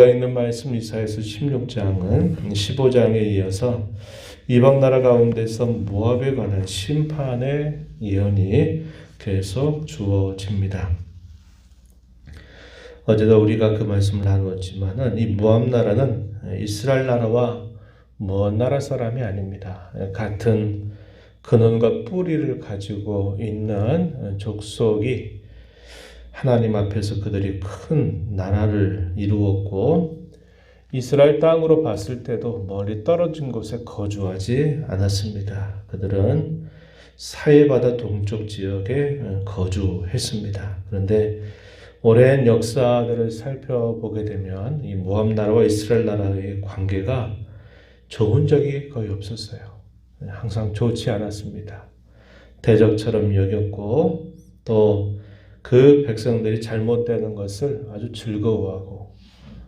우리가 읽는 말씀 이사야서 16장은 15장에 이어서 이방 나라 가운데서 모압에 관한 심판의 예언이 계속 주어집니다. 어제도 우리가 그 말씀을 나누었지만은 이 모압 나라는 이스라엘 나라와 먼 나라 사람이 아닙니다. 같은 근원과 뿌리를 가지고 있는 족속이 하나님 앞에서 그들이 큰 나라를 이루었고 이스라엘 땅으로 봤을 때도 멀리 떨어진 곳에 거주하지 않았습니다. 그들은 사해바다 동쪽 지역에 거주했습니다. 그런데 오랜 역사들을 살펴보게 되면 이 모압 나라와 이스라엘 나라의 관계가 좋은 적이 거의 없었어요. 항상 좋지 않았습니다. 대적처럼 여겼고 또 그 백성들이 잘못되는 것을 아주 즐거워하고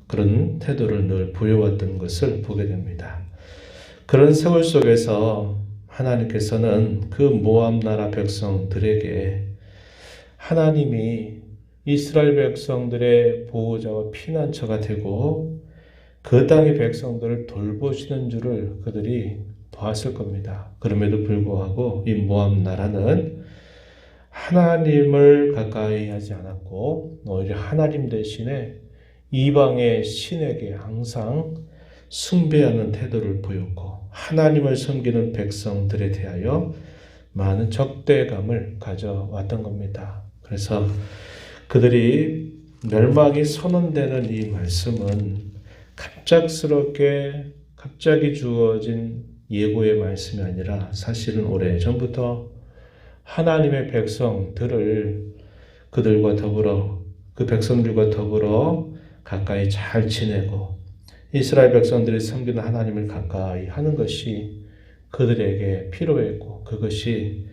그런 태도를 늘 보여왔던 것을 보게 됩니다. 그런 세월 속에서 하나님께서는 그 모압 나라 백성들에게 하나님이 이스라엘 백성들의 보호자와 피난처가 되고 그 땅의 백성들을 돌보시는 줄을 그들이 보았을 겁니다. 그럼에도 불구하고 이 모압 나라는 하나님을 가까이 하지 않았고 오히려 하나님 대신에 이방의 신에게 항상 숭배하는 태도를 보였고 하나님을 섬기는 백성들에 대하여 많은 적대감을 가져왔던 겁니다. 그래서 그들이 멸망이 선언되는 이 말씀은 갑자기 주어진 예고의 말씀이 아니라 사실은 오래전부터 하나님의 백성들을 그들과 더불어 그 백성들과 더불어 가까이 잘 지내고 이스라엘 백성들이 섬기는 하나님을 가까이 하는 것이 그들에게 필요했고 그것이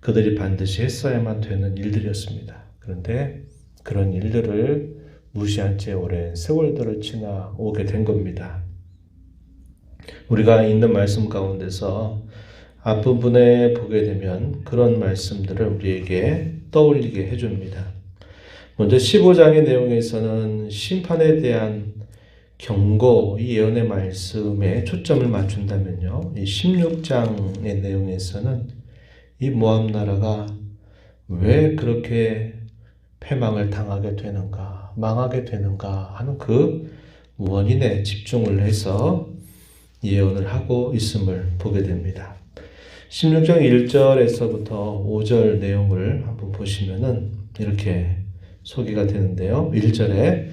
그들이 반드시 했어야만 되는 일들이었습니다. 그런데 그런 일들을 무시한 채 오랜 세월들을 지나오게 된 겁니다. 우리가 있는 말씀 가운데서 앞부분에 보게 되면 그런 말씀들을 우리에게 떠올리게 해줍니다. 먼저 15장의 내용에서는 심판에 대한 경고, 이 예언의 말씀에 초점을 맞춘다면요. 이 16장의 내용에서는 이 모압 나라가 왜 그렇게 패망을 당하게 되는가, 망하게 되는가 하는 그 원인에 집중을 해서 예언을 하고 있음을 보게 됩니다. 16장 1절에서부터 5절 내용을 한번 보시면은 이렇게 소개가 되는데요. 1절에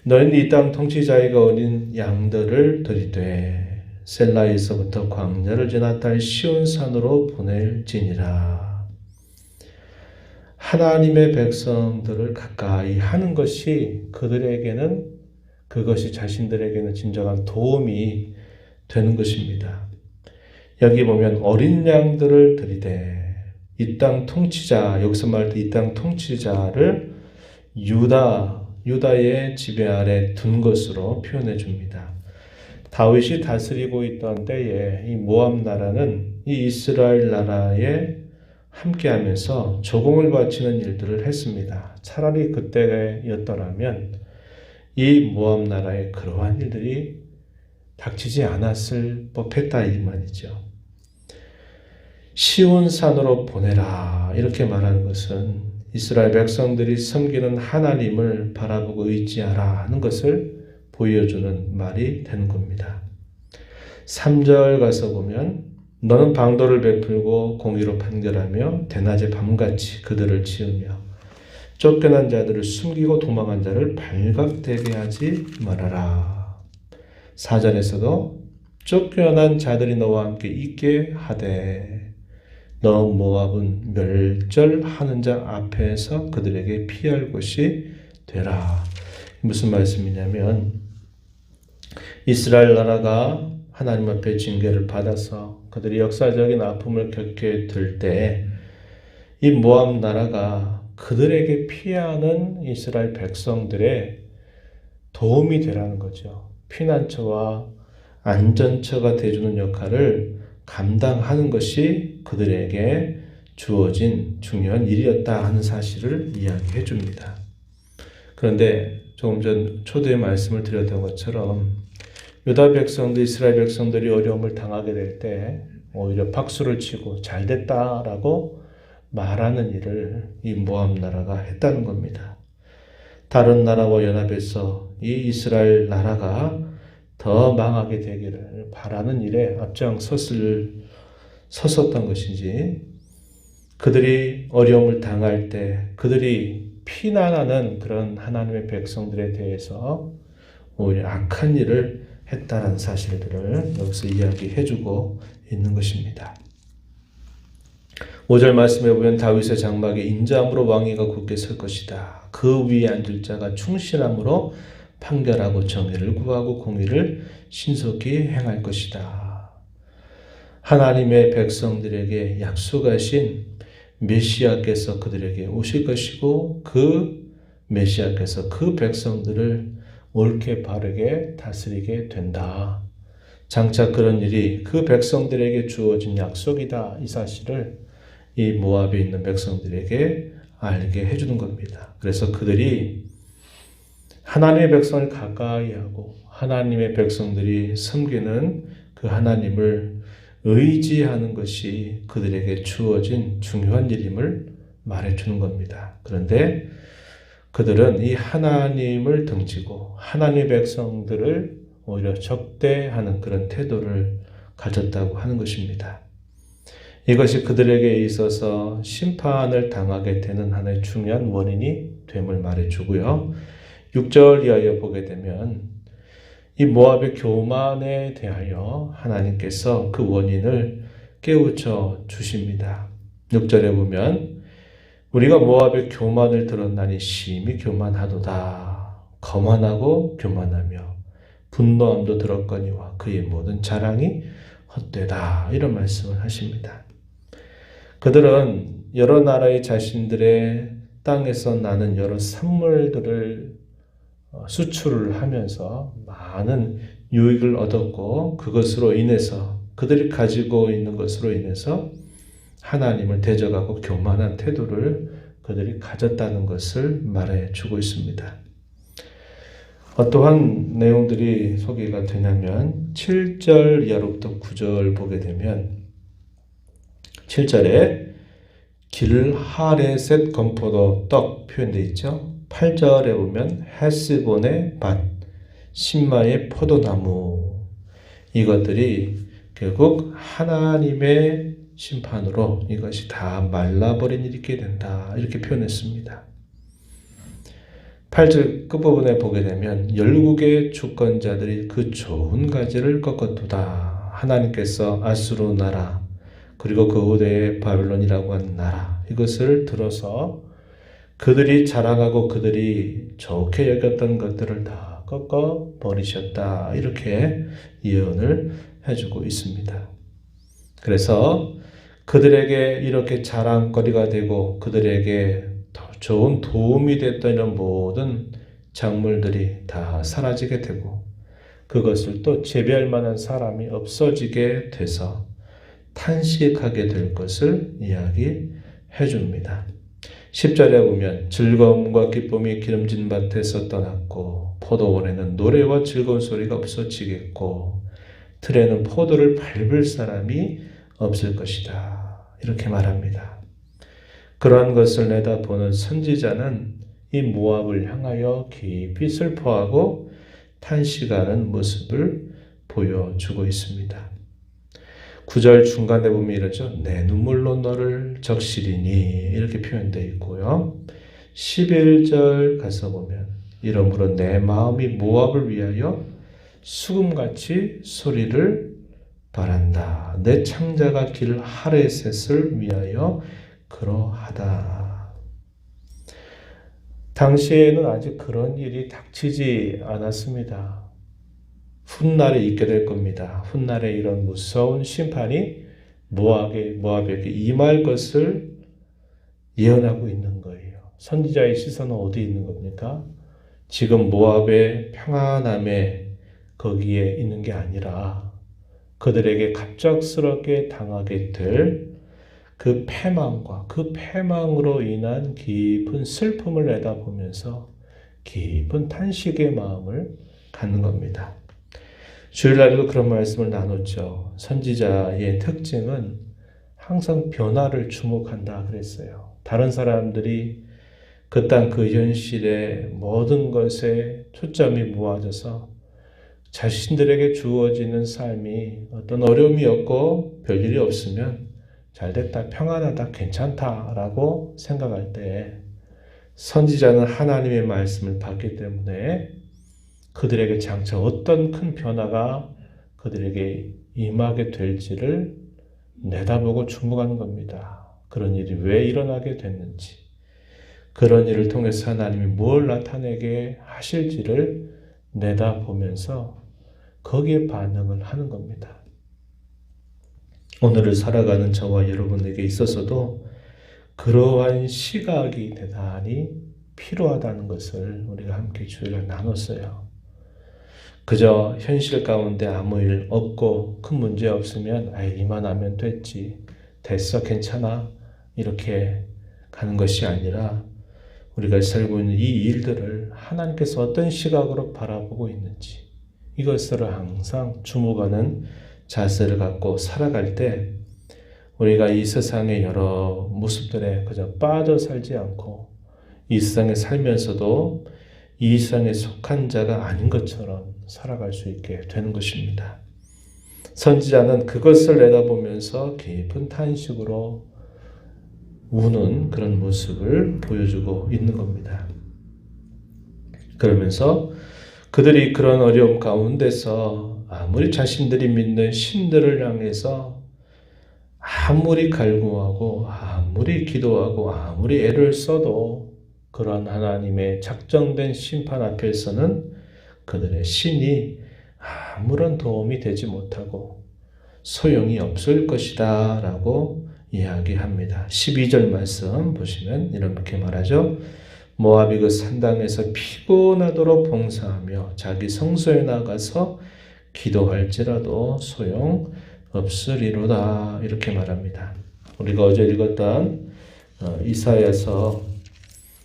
너희는 이 땅 통치자이가 어린 양들을 들이되 셀라에서부터 광야를 지나 딸 시온산으로 보낼지니라. 하나님의 백성들을 가까이 하는 것이 그것이 자신들에게는 진정한 도움이 되는 것입니다. 여기 보면 어린 양들을 들이되 이 땅 통치자, 여기서 말할 때 이 땅 통치자를 유다의 지배 아래 둔 것으로 표현해 줍니다. 다윗이 다스리고 있던 때에 이 모압 나라는 이 이스라엘 나라에 함께하면서 조공을 바치는 일들을 했습니다. 차라리 그때였더라면 이 모압 나라에 그러한 일들이 닥치지 않았을 법했다 이 말이죠. 시온산으로 보내라 이렇게 말하는 것은 이스라엘 백성들이 섬기는 하나님을 바라보고 의지하라 하는 것을 보여주는 말이 되는 겁니다. 3절 가서 보면 너는 방도를 베풀고 공의로 판결하며 대낮에 밤같이 그들을 지으며 쫓겨난 자들을 숨기고 도망한 자를 발각되게 하지 말아라. 4절에서도 쫓겨난 자들이 너와 함께 있게 하되 너 모압은 멸절하는 자 앞에서 그들에게 피할 곳이 되라. 무슨 말씀이냐면 이스라엘 나라가 하나님 앞에 징계를 받아서 그들이 역사적인 아픔을 겪게 될 때 이 모압 나라가 그들에게 피하는 이스라엘 백성들의 도움이 되라는 거죠. 피난처와 안전처가 되어주는 역할을 감당하는 것이 그들에게 주어진 중요한 일이었다 하는 사실을 이야기해 줍니다. 그런데 조금 전 초대에 말씀을 드렸던 것처럼 유다 백성들, 이스라엘 백성들이 어려움을 당하게 될 때 오히려 박수를 치고 잘 됐다라고 말하는 일을 이 모압 나라가 했다는 겁니다. 다른 나라와 연합해서 이 이스라엘 나라가 더 망하게 되기를 바라는 일에 섰었던 것인지, 그들이 어려움을 당할 때 그들이 피난하는 그런 하나님의 백성들에 대해서 오히려 악한 일을 했다는 사실들을 여기서 이야기해주고 있는 것입니다. 5절 말씀에 보면 다윗의 장막에 인자함으로 왕위가 굳게 설 것이다. 그 위에 앉을 자가 충실함으로 판결하고 정의를 구하고 공의를 신속히 행할 것이다. 하나님의 백성들에게 약속하신 메시아께서 그들에게 오실 것이고, 그 메시아께서 그 백성들을 옳게 바르게 다스리게 된다. 장차 그런 일이 그 백성들에게 주어진 약속이다. 이 사실을 이 모압에 있는 백성들에게 알게 해주는 겁니다. 그래서 그들이 하나님의 백성을 가까이 하고 하나님의 백성들이 섬기는 그 하나님을 의지하는 것이 그들에게 주어진 중요한 일임을 말해주는 겁니다. 그런데 그들은 이 하나님을 등지고 하나님의 백성들을 오히려 적대하는 그런 태도를 가졌다고 하는 것입니다. 이것이 그들에게 있어서 심판을 당하게 되는 하나의 중요한 원인이 됨을 말해주고요. 6절 이하에 보게 되면 이 모압의 교만에 대하여 하나님께서 그 원인을 깨우쳐 주십니다. 6절에 보면 우리가 모압의 교만을 들었나니 심히 교만하도다. 거만하고 교만하며 분노함도 들었거니와 그의 모든 자랑이 헛되다. 이런 말씀을 하십니다. 그들은 여러 나라의 자신들의 땅에서 나는 여러 산물들을 수출을 하면서 많은 유익을 얻었고, 그것으로 인해서 그들이 가지고 있는 것으로 인해서 하나님을 대적하고 교만한 태도를 그들이 가졌다는 것을 말해주고 있습니다. 어떠한 내용들이 소개가 되냐면 7절 이하로부터 9절 보게 되면 7절에 길하레셋 건포도 떡 표현되어 있죠. 8절에 보면 헤스본의 밭, 신마의 포도나무, 이것들이 결국 하나님의 심판으로 이것이 다 말라버린 일이 있게 된다. 이렇게 표현했습니다. 8절 끝부분에 보게 되면 열국의 주권자들이 그 좋은 가지를 꺾었도다. 하나님께서 아수르 나라 그리고 그 후대의 바벨론이라고 하는 나라, 이것을 들어서 그들이 자랑하고 그들이 좋게 여겼던 것들을 다 꺾어 버리셨다. 이렇게 예언을 해주고 있습니다. 그래서 그들에게 이렇게 자랑거리가 되고 그들에게 더 좋은 도움이 됐던 이런 모든 작물들이 다 사라지게 되고, 그것을 또 재배할 만한 사람이 없어지게 돼서 탄식하게 될 것을 이야기해 줍니다. 10절에 보면 즐거움과 기쁨이 기름진 밭에서 떠났고 포도원에는 노래와 즐거운 소리가 없어지겠고 들에는 포도를 밟을 사람이 없을 것이다. 이렇게 말합니다. 그러한 것을 내다보는 선지자는 이 모압을 향하여 깊이 슬퍼하고 탄식하는 모습을 보여주고 있습니다. 9절 중간에 보면 이러죠. 내 눈물로 너를 적시리니 이렇게 표현되어 있고요. 11절 가서 보면 이러므로 내 마음이 모압을 위하여 수금같이 소리를 바란다. 내 창자가 길 하레셋을 위하여 그러하다. 당시에는 아직 그런 일이 닥치지 않았습니다. 훗날에 있게 될 겁니다. 훗날에 이런 무서운 심판이 모압에게 임할 것을 예언하고 있는 거예요. 선지자의 시선은 어디 있는 겁니까? 지금 모압의 평안함에 거기에 있는 게 아니라 그들에게 갑작스럽게 당하게 될 그 패망과 그 패망으로 인한 깊은 슬픔을 내다보면서 깊은 탄식의 마음을 갖는 겁니다. 주일날에도 그런 말씀을 나눴죠. 선지자의 특징은 항상 변화를 주목한다 그랬어요. 다른 사람들이 그 땅 그 현실의 모든 것에 초점이 모아져서 자신들에게 주어지는 삶이 어떤 어려움이 없고 별일이 없으면 잘됐다, 평안하다, 괜찮다라고 생각할 때 선지자는 하나님의 말씀을 받기 때문에 그들에게 장차 어떤 큰 변화가 그들에게 임하게 될지를 내다보고 주목하는 겁니다. 그런 일이 왜 일어나게 됐는지, 그런 일을 통해서 하나님이 뭘 나타내게 하실지를 내다보면서 거기에 반응을 하는 겁니다. 오늘을 살아가는 저와 여러분에게 있어서도 그러한 시각이 대단히 필요하다는 것을 우리가 함께 주일날 나눴어요. 그저 현실 가운데 아무 일 없고 큰 문제 없으면 이만하면 됐지, 됐어, 괜찮아 이렇게 가는 것이 아니라 우리가 살고 있는 이 일들을 하나님께서 어떤 시각으로 바라보고 있는지 이것을 항상 주목하는 자세를 갖고 살아갈 때 우리가 이 세상의 여러 모습들에 그저 빠져 살지 않고 이 세상에 살면서도 이 세상에 속한 자가 아닌 것처럼 살아갈 수 있게 되는 것입니다. 선지자는 그것을 내다보면서 깊은 탄식으로 우는 그런 모습을 보여주고 있는 겁니다. 그러면서 그들이 그런 어려움 가운데서 아무리 자신들이 믿는 신들을 향해서 아무리 갈구하고 아무리 기도하고 아무리 애를 써도 그런 하나님의 작정된 심판 앞에서는 그들의 신이 아무런 도움이 되지 못하고 소용이 없을 것이다 라고 이야기합니다. 12절 말씀 보시면 이렇게 말하죠. 모압이 그 산당에서 피곤하도록 봉사하며 자기 성소에 나가서 기도할지라도 소용 없으리로다 이렇게 말합니다. 우리가 어제 읽었던 이사야서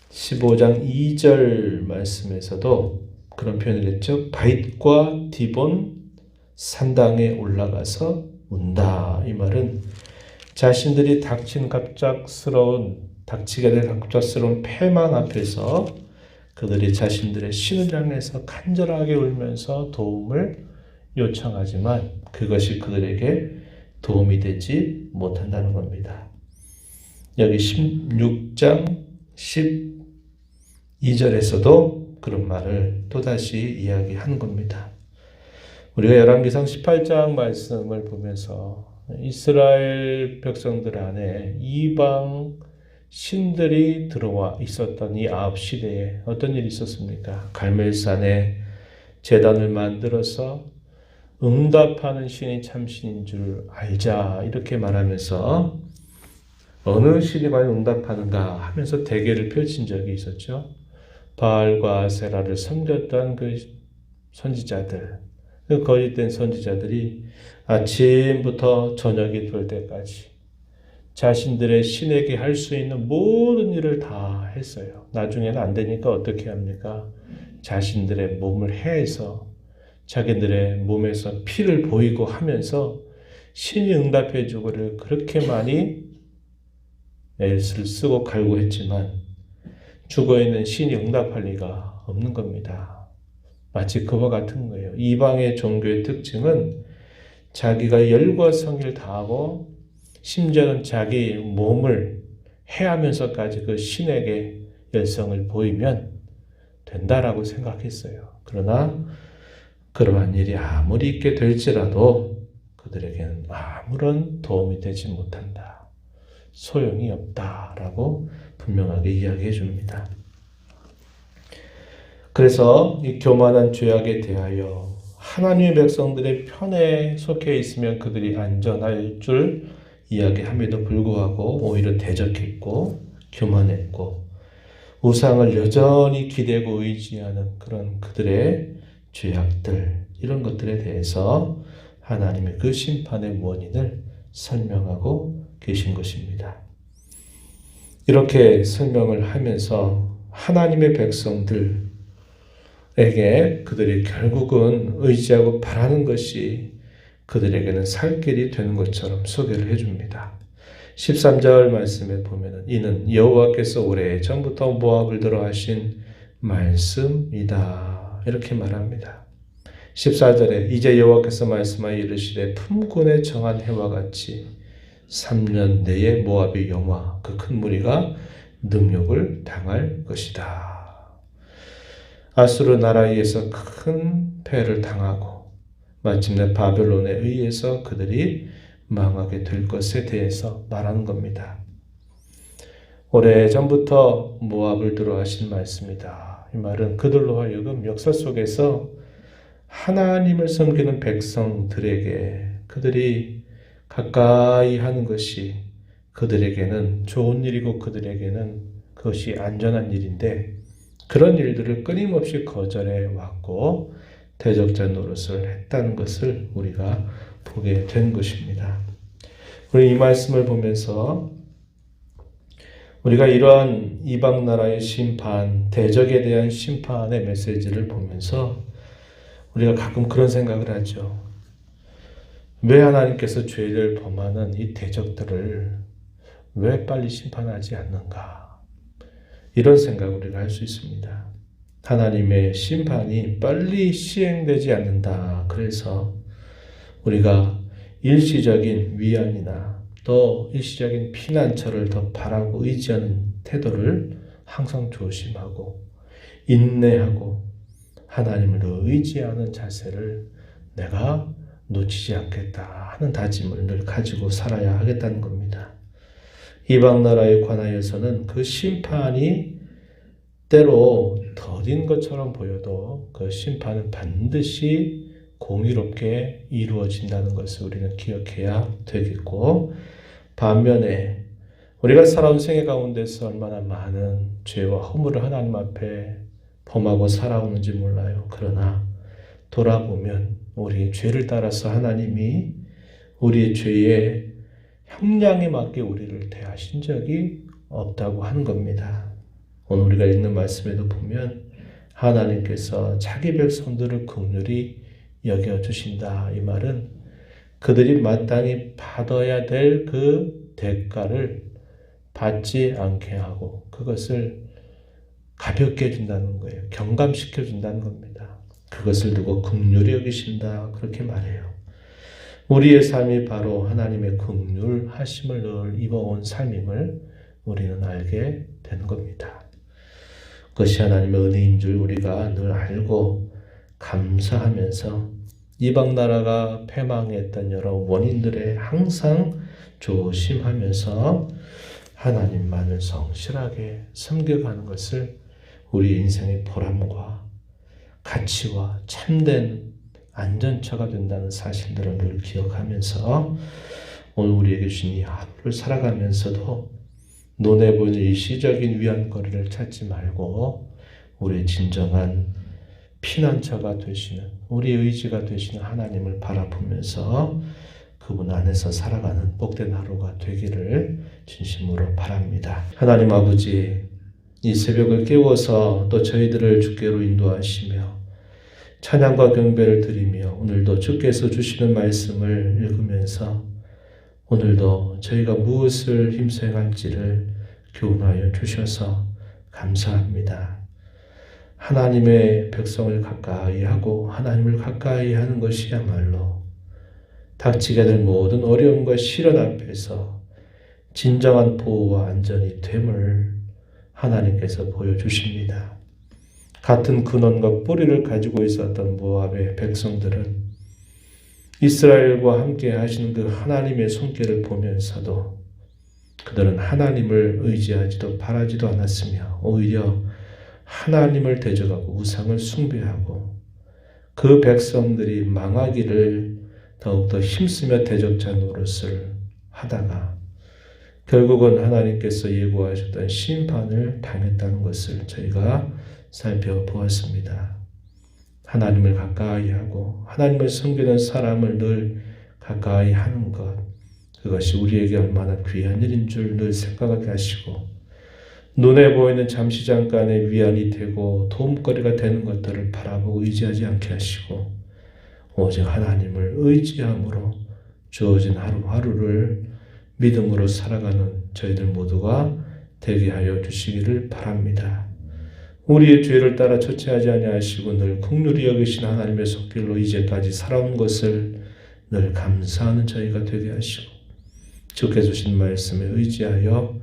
15장 2절 말씀에서도 그런 표현을 했죠. 바잇과 디본 산당에 올라가서 운다. 이 말은 자신들이 닥치게 된 갑작스러운 패망 앞에서 그들이 자신들의 신을 향해서 간절하게 울면서 도움을 요청하지만 그것이 그들에게 도움이 되지 못한다는 겁니다. 여기 16장 12절에서도 그런 말을 또다시 이야기하는 겁니다. 우리가 열왕기상 18장 말씀을 보면서 이스라엘 백성들 안에 이방 신들이 들어와 있었던 이 아합 시대에 어떤 일이 있었습니까? 갈멜산에 제단을 만들어서 응답하는 신이 참신인 줄 알자 이렇게 말하면서 어느 신이 과연 응답하는가 하면서 대결을 펼친 적이 있었죠. 바알과 아세라를 섬겼던 그 선지자들, 그 거짓된 선지자들이 아침부터 저녁이 될 때까지 자신들의 신에게 할 수 있는 모든 일을 다 했어요. 나중에는 안 되니까 어떻게 합니까? 자신들의 몸을 해서 자기들의 몸에서 피를 보이고 하면서 신이 응답해 주고를 그렇게 많이 애를 쓰고 갈구했지만 죽어있는 신이 응답할 리가 없는 겁니다. 마치 그와 같은 거예요. 이방의 종교의 특징은 자기가 열과 성의를 다하고 심지어는 자기 몸을 해하면서까지 그 신에게 열성을 보이면 된다라고 생각했어요. 그러나 그러한 일이 아무리 있게 될지라도 그들에게는 아무런 도움이 되지 못한다. 소용이 없다라고 분명하게 이야기해 줍니다. 그래서 이 교만한 죄악에 대하여 하나님의 백성들의 편에 속해 있으면 그들이 안전할 줄 이야기함에도 불구하고 오히려 대적했고 교만했고 우상을 여전히 기대고 의지하는 그런 그들의 죄악들, 이런 것들에 대해서 하나님의 그 심판의 원인을 설명하고 계신 것입니다. 이렇게 설명을 하면서 하나님의 백성들, 에게 그들이 결국은 의지하고 바라는 것이 그들에게는 살 길이 되는 것처럼 소개를 해줍니다. 13절 말씀에 보면은 이는 여호와께서 오래전부터 모압을 들어 하신 말씀이다. 이렇게 말합니다. 14절에 이제 여호와께서 말씀하여 이르시되 품군에 정한 해와 같이 3년 내에 모압의 영화 그 큰 무리가 능욕을 당할 것이다. 아수르 나라에 의해서 큰 패를 당하고 마침내 바벨론에 의해서 그들이 망하게 될 것에 대해서 말하는 겁니다. 오래전부터 모압을 들어 하신 말씀이다. 이 말은 그들로 하여금 역사 속에서 하나님을 섬기는 백성들에게 그들이 가까이 하는 것이 그들에게는 좋은 일이고 그들에게는 그것이 안전한 일인데 그런 일들을 끊임없이 거절해 왔고 대적자 노릇을 했다는 것을 우리가 보게 된 것입니다. 우리 이 말씀을 보면서 우리가 이러한 이방 나라의 심판, 대적에 대한 심판의 메시지를 보면서 우리가 가끔 그런 생각을 하죠. 왜 하나님께서 죄를 범하는 이 대적들을 왜 빨리 심판하지 않는가? 이런 생각을 우리가 할 수 있습니다. 하나님의 심판이 빨리 시행되지 않는다. 그래서 우리가 일시적인 위안이나 또 일시적인 피난처를 더 바라고 의지하는 태도를 항상 조심하고 인내하고 하나님을 더 의지하는 자세를 내가 놓치지 않겠다 하는 다짐을 늘 가지고 살아야 하겠다는 겁니다. 이방 나라에 관하여서는 그 심판이 때로 더딘 것처럼 보여도 그 심판은 반드시 공의롭게 이루어진다는 것을 우리는 기억해야 되겠고, 반면에 우리가 살아온 생애 가운데서 얼마나 많은 죄와 허물을 하나님 앞에 범하고 살아오는지 몰라요. 그러나 돌아보면 우리의 죄를 따라서 하나님이 우리의 죄에 형량에 맞게 우리를 대하신 적이 없다고 하는 겁니다. 오늘 우리가 읽는 말씀에도 보면 하나님께서 자기 백성들을 긍휼히 여겨주신다. 이 말은 그들이 마땅히 받아야 될 그 대가를 받지 않게 하고 그것을 가볍게 해준다는 거예요. 경감시켜준다는 겁니다. 그것을 두고 긍휼히 여기신다. 그렇게 말해요. 우리의 삶이 바로 하나님의 긍휼하심을 늘 입어온 삶임을 우리는 알게 되는 겁니다. 그것이 하나님의 은혜인 줄 우리가 늘 알고 감사하면서 이방 나라가 패망했던 여러 원인들에 항상 조심하면서 하나님만을 성실하게 섬겨가는 것을 우리 인생의 보람과 가치와 참된 안전처가 된다는 사실들을 늘 기억하면서 오늘 우리에게 주신 이 하루를 살아가면서도 눈에 보이는 일시적인 위안거리를 찾지 말고 우리의 진정한 피난처가 되시는 우리의 의지가 되시는 하나님을 바라보면서 그분 안에서 살아가는 복된 하루가 되기를 진심으로 바랍니다. 하나님 아버지, 이 새벽을 깨워서 또 저희들을 주께로 인도하시며 찬양과 경배를 드리며 오늘도 주께서 주시는 말씀을 읽으면서 오늘도 저희가 무엇을 힘써야 할지를 교훈하여 주셔서 감사합니다. 하나님의 백성을 가까이 하고 하나님을 가까이 하는 것이야말로 닥치게 될 모든 어려움과 시련 앞에서 진정한 보호와 안전이 됨을 하나님께서 보여주십니다. 같은 근원과 뿌리를 가지고 있었던 모압의 백성들은 이스라엘과 함께 하시는 그 하나님의 손길을 보면서도 그들은 하나님을 의지하지도 바라지도 않았으며 오히려 하나님을 대적하고 우상을 숭배하고 그 백성들이 망하기를 더욱더 힘쓰며 대적자 노릇을 하다가 결국은 하나님께서 예고하셨던 심판을 당했다는 것을 저희가 살펴보았습니다. 하나님을 가까이 하고 하나님을 섬기는 사람을 늘 가까이 하는 것, 그것이 우리에게 얼마나 귀한 일인 줄 늘 생각하게 하시고 눈에 보이는 잠시 잠깐의 위안이 되고 도움거리가 되는 것들을 바라보고 의지하지 않게 하시고 오직 하나님을 의지함으로 주어진 하루하루를 믿음으로 살아가는 저희들 모두가 되게 하여 주시기를 바랍니다. 우리의 죄를 따라 처치하지 아니하시고 늘 긍휼히 여기신 하나님의 손길로 이제까지 살아온 것을 늘 감사하는 저희가 되게 하시고 주께 주신 말씀에 의지하여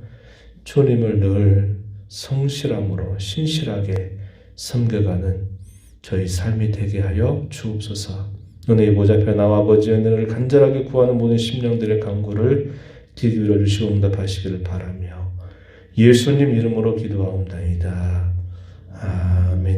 주님을 늘 성실함으로 신실하게 섬겨가는 저희 삶이 되게 하여 주옵소서. 은혜의 보좌편 나와 아버지의 은혜를 간절하게 구하는 모든 심령들의 간구를 귀 기울여 주시고 응답하시기를 바라며 예수님 이름으로 기도하옵나이다. 아멘.